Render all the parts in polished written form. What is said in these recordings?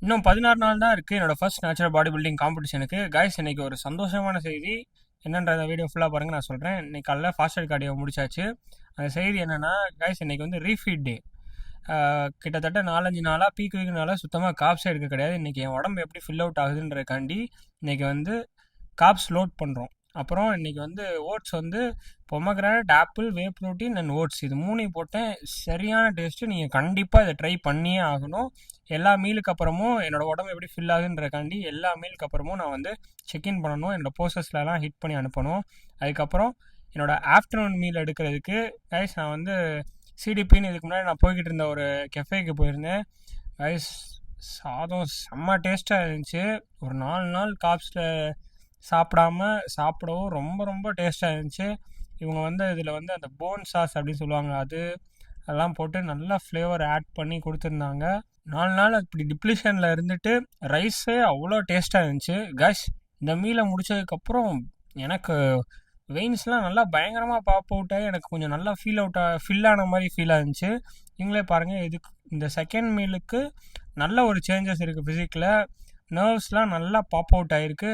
இன்னும் 16 நாள் தான் இருக்குது என்னோட ஃபர்ஸ்ட் நேச்சுரல் பாடி பில்டிங் காம்படிஷனுக்கு. கைஸ் இன்னைக்கு ஒரு சந்தோஷமான செய்தி என்னன்றத வீடியோ ஃபுல்லாக பாருங்கள், நான் சொல்கிறேன். இன்னைக்கு காலைல ஃபாஸ்டர் கார்டியோ முடிச்சாச்சு. அந்த செய்தி என்னென்னா, கைஸ் இன்னைக்கு வந்து ரீஃபீட் டே. கிட்டத்தட்ட 4-5 நாளாக பீக் வீக்னால சுத்தமாக காப்ஸே எடுக்க கிடையாது. இன்றைக்கி என் உடம்பு எப்படி ஃபில் அவுட் ஆகுதுன்றக்காண்டி இன்றைக்கி வந்து காப்ஸ் லோட் பண்ணுறோம். அப்புறம் இன்றைக்கி வந்து ஓட்ஸ் வந்து pomegranate, apple, whey protein and oats இது மூணையும் போட்டேன். சரியான டேஸ்ட்டு. நீங்கள் கண்டிப்பாக இதை ட்ரை பண்ணியே ஆகணும். எல்லா மீலுக்கு அப்புறமும் என்னோடய உடம்பு எப்படி ஃபில் ஆகுதுன்றக்காண்டி எல்லா மீலுக்கு அப்புறமும் நான் வந்து செக்இன் பண்ணணும். என்னோடய போஸ்டர்ஸ்லாம் ஹிட் பண்ணி அனுப்பணும். அதுக்கப்புறம் என்னோடய ஆஃப்டர்நூன் மீல் எடுக்கிறதுக்கு கைஸ் நான் வந்து சிடிபின்னு இதுக்கு முன்னாடி நான் போய்கிட்டு இருந்த ஒரு கெஃபேக்கு போயிருந்தேன். கைஸ் சாதம் செம்ம டேஸ்ட்டாக இருந்துச்சு. ஒரு 4 நாள் காப்ஸில் சாப்பிடவும் ரொம்ப ரொம்ப டேஸ்ட்டாக இருந்துச்சு. இவங்க வந்து இதில் வந்து அந்த போன் சாஸ் அப்படின்னு சொல்லுவாங்க, அதெல்லாம் போட்டு நல்லா ஃப்ளேவர் ஆட் பண்ணி கொடுத்துருந்தாங்க. 4 நாள் அப்படி டிப்ளிஷனில் இருந்துட்டு ரைஸே அவ்வளோ டேஸ்ட்டாக இருந்துச்சு. கைஸ் இந்த மீலை முடித்ததுக்கப்புறம் எனக்கு வெயின்ஸ்லாம் நல்லா பயங்கரமாக பாப் அவுட் ஆகி எனக்கு கொஞ்சம் நல்லா ஃபில் ஆன மாதிரி ஃபீல் ஆயிருந்துச்சு. நீங்களே பாருங்கள், இதுக்கு இந்த செகண்ட் மீலுக்கு நல்ல ஒரு சேஞ்சஸ் இருக்குது ஃபிசிக்கில். நர்வ்ஸ்லாம் நல்லா பாப் அவுட் ஆகிருக்கு.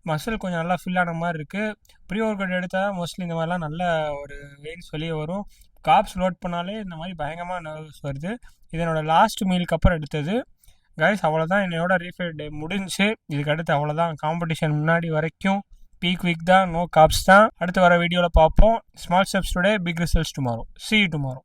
மசில் கொஞ்சம் நல்லா ஃபில் ஆன மாதிரி இருக்குது. ப்ரீ ஒர்க் அவுட் எடுத்தால் தான் மோஸ்ட்லி இந்த மாதிரிலாம் நல்ல ஒரு வெயின்ஸ் வெளியே வரும். காப்ஸ் லோட் பண்ணாலே இந்த மாதிரி பயங்கரமாக நர்வ்ஸ் வருது. இது என்னோடய லாஸ்ட் மீலுக்கு அப்புறம் எடுத்தது. கைஸ் அவ்வளோதான், என்னோட ரீஃபைட் டே முடிஞ்சு. இதுக்கு அடுத்து அவ்வளோதான், காம்படிஷன் முன்னாடி வரைக்கும் பீக் வீக் தான், நோ காப்ஸ் தான். அடுத்து வர வீடியோவில் பார்ப்போம். Small steps today, big results tomorrow. See you tomorrow.